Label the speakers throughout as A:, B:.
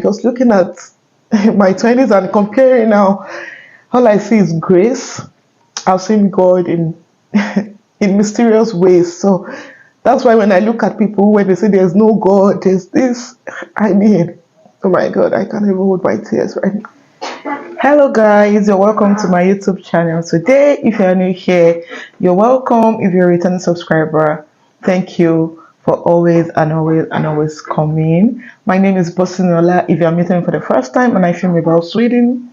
A: Because looking at my 20s and comparing now, all I see is grace. I've seen God in in mysterious ways. So that's why when I look at people when they say there's no God, there's this, I mean, oh my God, I can't even hold my tears right now. Hello guys, you're welcome to my YouTube channel. Today, if you're new here, you're welcome. If you're a returning subscriber, thank you for always coming. My name is Bosinola. If you're meeting me for the first time, and I film about Sweden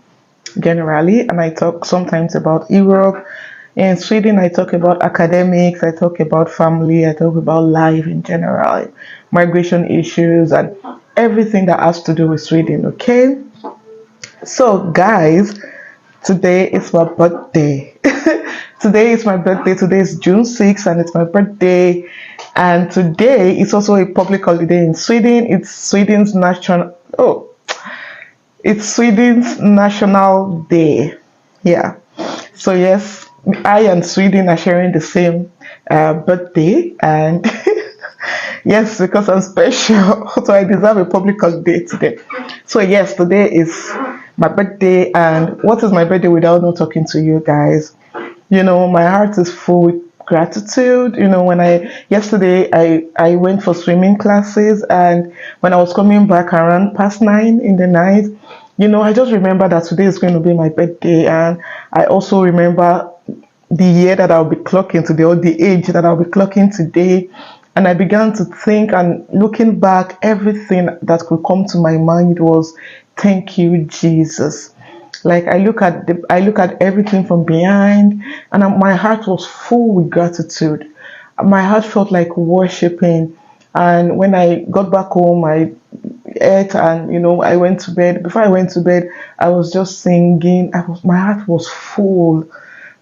A: generally, and I talk sometimes about Europe. In Sweden, I talk about academics, I talk about family, I talk about life in general, migration issues, and everything that has to do with Sweden, okay? So, guys, today is my birthday. Today is my birthday. Today is June 6th, and it's my birthday. And today is also a public holiday in Sweden. It's Sweden's national day. Yeah. So yes, I and Sweden are sharing the same birthday, and yes, because I'm special, so I deserve a public holiday today. So yes, today is my birthday, and what is my birthday without not talking to you guys? You know, my heart is full with gratitude. You know, when yesterday I went for swimming classes, and when I was coming back around past 9 in the night, you know, I just remember that today is going to be my birthday, and I also remember the year that I'll be clocking today, or the age that I'll be clocking today. And I began to think, and looking back, everything that could come to my mind was, thank you, Jesus. Like I look at everything from behind, and my heart was full with gratitude. My heart felt like worshiping. And when I got back home, I ate, and you know, I went to bed. Before I went to bed, I was just singing. My heart was full.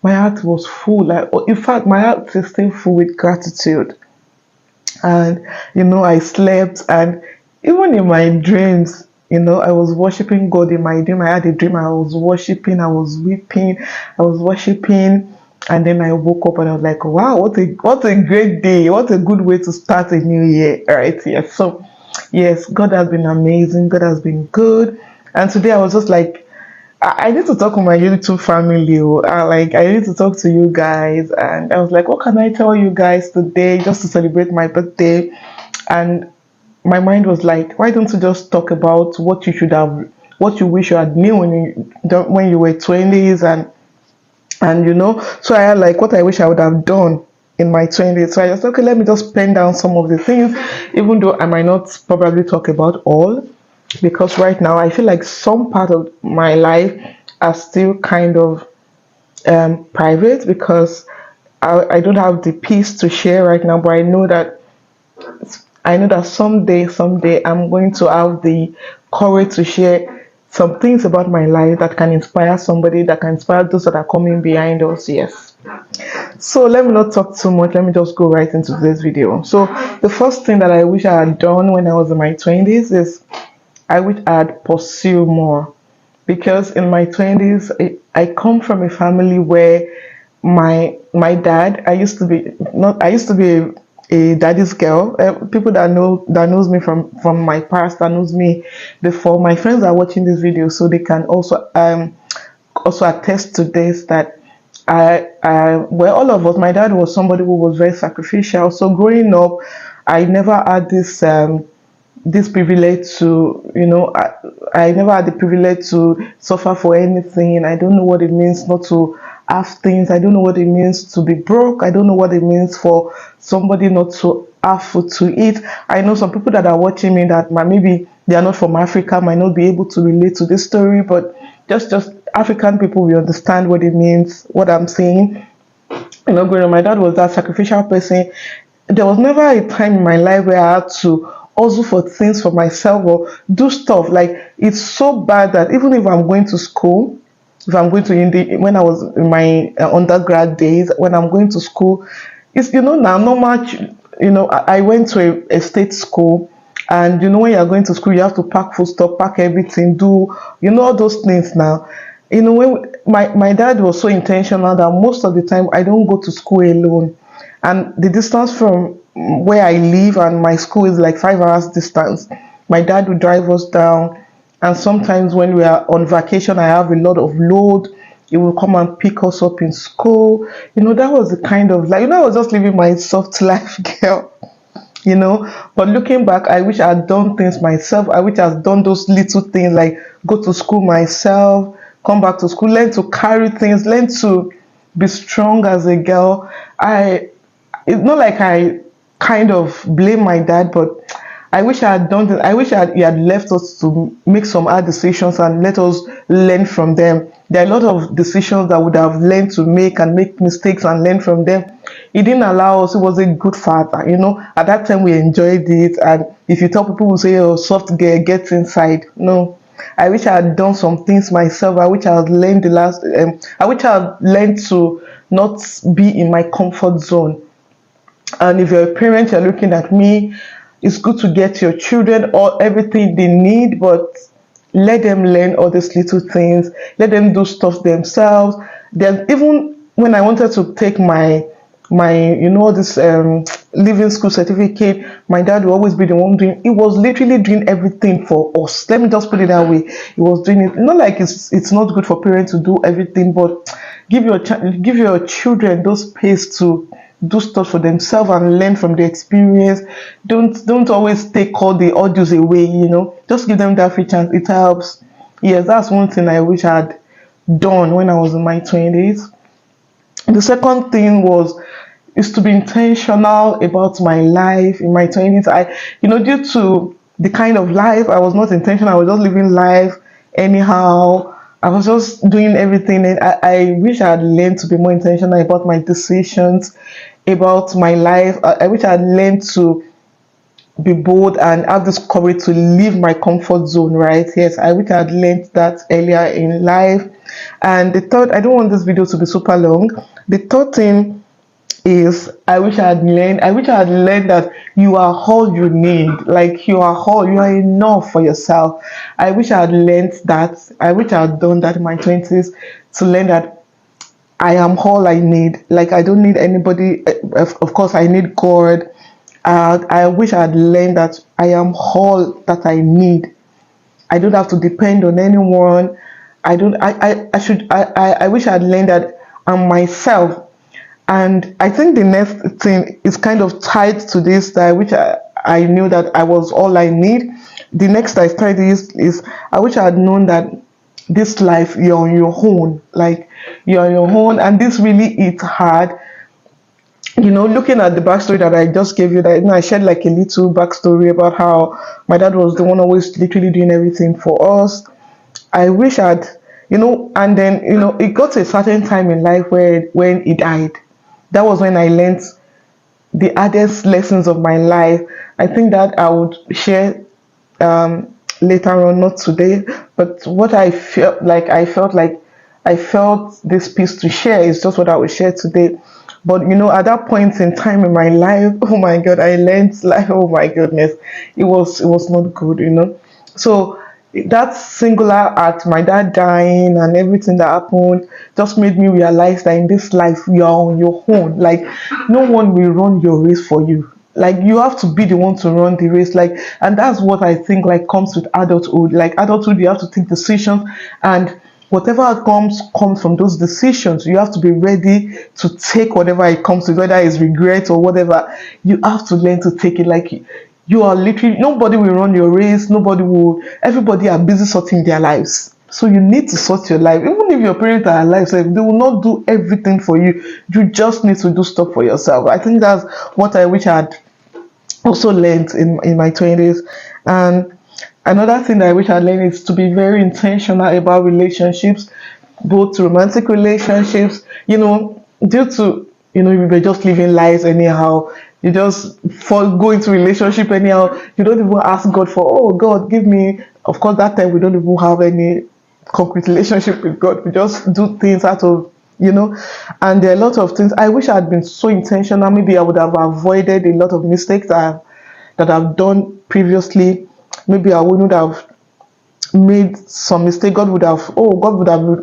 A: My heart was full. Like, in fact, my heart is still full with gratitude. And you know, I slept, and even in my dreams, you know, I was worshiping God. In my dream, I had a dream, I was worshiping, I was weeping, I was worshiping. And then I woke up, and I was like, wow, what a great day, what a good way to start a new year. All right, yes. So yes, God has been amazing, God has been good. And today I was just like, I need to talk with my YouTube family. I need to talk to you guys, and I was like, what can I tell you guys today, just to celebrate my birthday? And my mind was like, why don't you just talk about what you wish you had knew when you were 20s, and you know. So I had like what I wish I would have done in my 20s. So I just, okay, let me just pen down some of the things, even though I might not probably talk about all, because right now I feel like some part of my life are still kind of private, because I don't have the peace to share right now. But I know that someday I'm going to have the courage to share some things about my life that can inspire somebody, that can inspire those that are coming behind us. Yes. So let me not talk too much. Let me just go right into this video. So the first thing that I wish I had done when I was in my 20s is I wish I had pursued more, because in my 20s I come from a family where my dad, I used to be a daddy's girl. People that knows me from my past, that knows me before, my friends are watching this video, so they can also attest to this, that well, all of us, my dad was somebody who was very sacrificial. So growing up, I never had this privilege to, you know, I never had the privilege to suffer for anything. I don't know what it means not to have things. I don't know what it means to be broke. I don't know what it means for somebody not to have food to eat. I know some people that are watching me that maybe they are not from Africa, might not be able to relate to this story, but just African people will understand what it means, what I'm saying. You know, growing up, my dad was that sacrificial person. There was never a time in my life where I had to hustle for things for myself or do stuff. Like, it's so bad that even if I'm going to school, if I'm going to when I was in my undergrad days, when I'm going to school, it's, you know, now not much. You know, I went to a state school, and you know, when you're going to school, you have to pack food stuff, pack everything, do, you know, all those things now. You know, when my dad was so intentional that most of the time I don't go to school alone, and the distance from where I live and my school is like 5 hours distance. My dad would drive us down. And sometimes when we are on vacation, I have a lot of load. He will come and pick us up in school. That was the kind of, like, I was just living my soft life, girl. But looking back, I wish I had done things myself. I wish I had done those little things, like go to school myself, come back to school, learn to carry things, learn to be strong as a girl. It's not like I kind of blame my dad, but I wish I had done it. I wish he had left us to make some hard decisions and let us learn from them. There are a lot of decisions that would have learned to make and make mistakes and learn from them. He didn't allow us. He was a good father. At that time we enjoyed it. And if you tell people who say, "Oh, soft girl, get inside," no. I wish I had done some things myself. I wish I had learned I wish I had learned to not be in my comfort zone. And if you're a parent, you're looking at me, it's good to get your children all everything they need, but let them learn all these little things. Let them do stuff themselves. Then even when I wanted to take my this living school certificate, my dad would always be the one doing. He was literally doing everything for us. Let me just put it that way. He was doing it. Not like it's not good for parents to do everything, but give your children those space to do stuff for themselves and learn from the experience. Don't always take all the audios away. Just give them that free chance. It helps. Yes, that's one thing I wish I had done when I was in my 20s. The second thing is to be intentional about my life in my 20s. Due to the kind of life, I was not intentional. I was just living life anyhow. I was just doing everything, and I wish I had learned to be more intentional about my decisions, about my life. I wish I had learned to be bold and have this courage to leave my comfort zone, right? Yes, I wish I had learned that earlier in life. And the third, I don't want this video to be super long. The third thing is I wish I had learned that you are all you need. Like you are enough for yourself. I wish I had learned that. I wish I had done that in my 20s to learn that I am all I need. Like I don't need anybody. Of course, I need God. I wish I had learned that I am all that I need. I don't have to depend on anyone. I don't. I should. I wish I had learned that I'm myself. And I think the next thing is kind of tied to this, that I wish I knew that I was all I need. The next I started is I wish I had known that this life you're on your own. Like you're on your own, and this really is hard. Looking at the backstory that I just gave you, that I shared like a little backstory about how my dad was the one always literally doing everything for us. I wish I'd, and then it got to a certain time in life where when he died, that was when I learned the hardest lessons of my life. I think that I would share later on, not today, but what I felt like I felt this piece to share is just what I will share today. But at that point in time in my life, oh my God, I learned like, oh my goodness, it was not good. So that singular act, my dad dying and everything that happened, just made me realize that in this life you're on your own. Like no one will run your race for you. Like you have to be the one to run the race. Like, and that's what I think like comes with adulthood. Like adulthood, you have to take decisions, and whatever comes from those decisions, you have to be ready to take whatever it comes with, whether it's regret or whatever. You have to learn to take it. Like you are literally, nobody will run your race. Everybody are busy sorting their lives. So you need to sort your life. Even if your parents are alive, so they will not do everything for you. You just need to do stuff for yourself. I think that's what I wish I had also learned in my 20s. And another thing that I wish I learned is to be very intentional about relationships, both romantic relationships. Due to we were just living lives anyhow. You just go into relationship anyhow. You don't even ask God for, oh God, give me. Of course, that time we don't even have any concrete relationship with God. We just do things out of and there are a lot of things. I wish I had been so intentional. Maybe I would have avoided a lot of mistakes that I've done previously. Maybe I wouldn't have made some mistake. God would have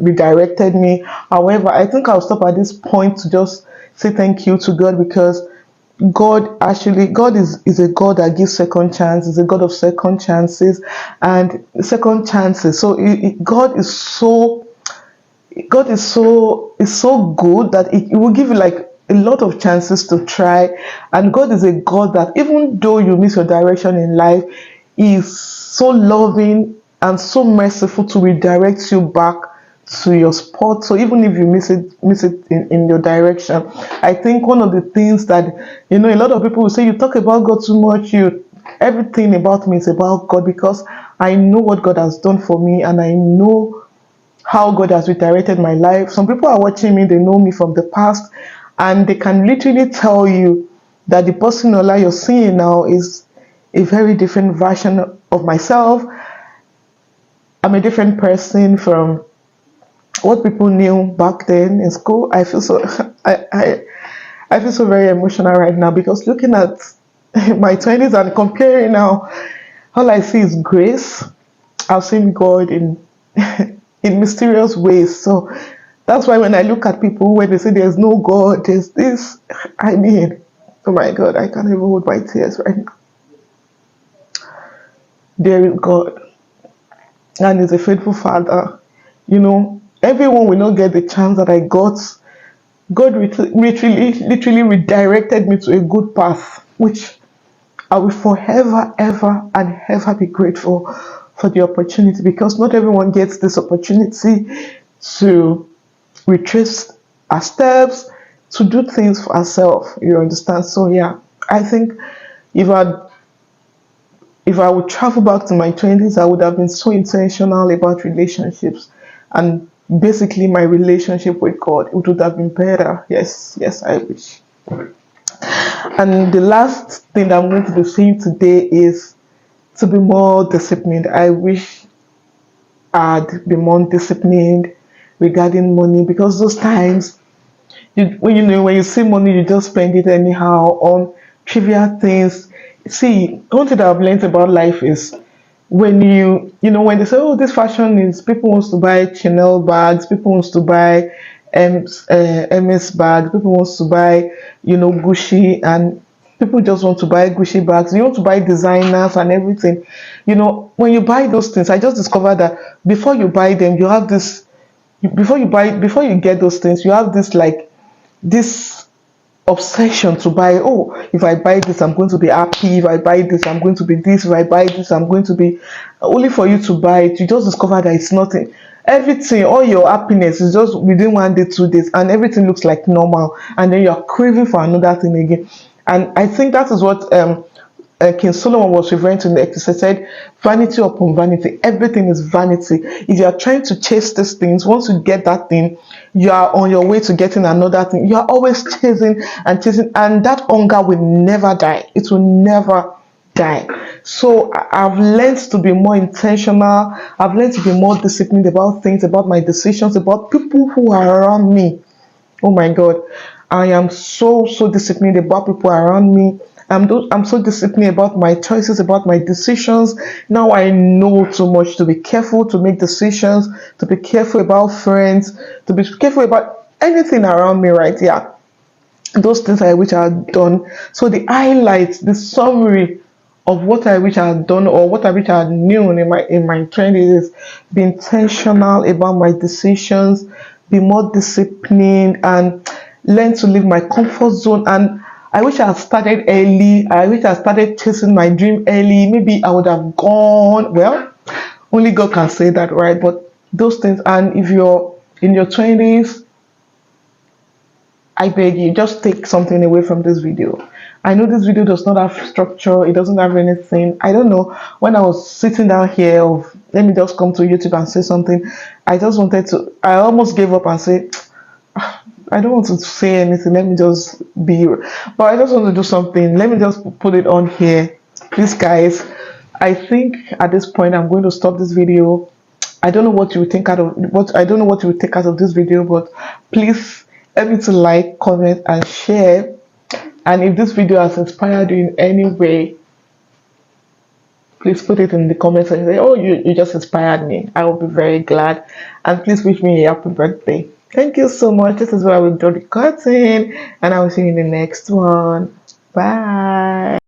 A: redirected me. However, I think I'll stop at this point to just say thank you to God, because God is a God that gives second chance, is a God of second chances and second chances. So God is so good that it will give you like a lot of chances to try. And God is a God that even though you miss your direction in life, He is so loving and so merciful to redirect you back to your spot. So even if you miss it in your direction, I think one of the things that, a lot of people will say, you talk about God too much, you everything about me is about God, because I know what God has done for me, and I know how God has redirected my life. Some people are watching me, they know me from the past, and they can literally tell you that the person Ola you're seeing now is a very different version of myself. I'm a different person from what people knew back then in school. I feel so I feel so very emotional right now, because looking at my 20s and comparing now, all I see is grace. I've seen God in mysterious ways. So that's why when I look at people, when they say there's no God, there's this, I mean, oh my God, I can't even hold my tears right now. There is God, and He's a faithful Father. Everyone will not get the chance that I got. God literally redirected me to a good path, which I will forever, ever, and ever be grateful for the opportunity, because not everyone gets this opportunity to retrace our steps, to do things for ourselves. You understand? So yeah, I think if I if I would travel back to my 20s, I would have been so intentional about relationships, and basically my relationship with God. It would have been better. Yes, yes, I wish. And the last thing that I'm going to be saying today is to be more disciplined. I wish I'd be more disciplined regarding money, because those times when you see money, you just spend it anyhow on trivial things. See, one thing that I've learned about life is when when they say, oh, this fashion is, people wants to buy Chanel bags, people wants to buy MS bags, people wants to buy Gucci, and people just want to buy Gucci bags. You want to buy designers and everything. When you buy those things, I just discovered that before you buy them, you have this. Before you get those things, you have this obsession to buy. Oh, if I buy this, I'm going to be happy. If I buy this, I'm going to be this. If I buy this, I'm going to be, only for you to buy it. You just discover that it's nothing. Everything, all your happiness is just within 1 day, 2 days, and everything looks like normal, and then you're craving for another thing again. And I think that is what King Solomon was referring to next. He said, vanity upon vanity, everything is vanity. If you are trying to chase these things, once you get that thing, you are on your way to getting another thing. You are always chasing and chasing, and that hunger will never die. It will never die. So I've learned to be more intentional. I've learned to be more disciplined about things, about my decisions, about people who are around me. Oh my God, I am so disciplined about people around me. I'm so disciplined about my choices, about my decisions. Now I know too much to be careful to make decisions, to be careful about friends, to be careful about anything around me, right? Yeah. Those things I wish I had done. So the highlights, the summary of what I wish I had done, or what I wish I had known in my 20s, is be intentional about my decisions, be more disciplined, and learn to leave my comfort zone. And I wish I had started early. I wish I started chasing my dream early. Maybe I would have gone. Well, only God can say that, right? But those things. And if you're in your 20s, I beg you, just take something away from this video. I know this video does not have structure, it doesn't have anything. I don't know. When I was sitting down here, of let me just come to YouTube and say something, I almost gave up and say, I don't want to say anything, let me just be. But I just want to do something. Let me just put it on here. Please, guys, I think at this point I'm going to stop this video. I don't know what you would think out of what I don't know what you would take out of this video, but please help me to like, comment, and share. And if this video has inspired you in any way, please put it in the comments and say, oh, you just inspired me. I will be very glad. And please wish me a happy birthday. Thank you so much. This is where I will draw the curtain, and I will see you in the next one. Bye.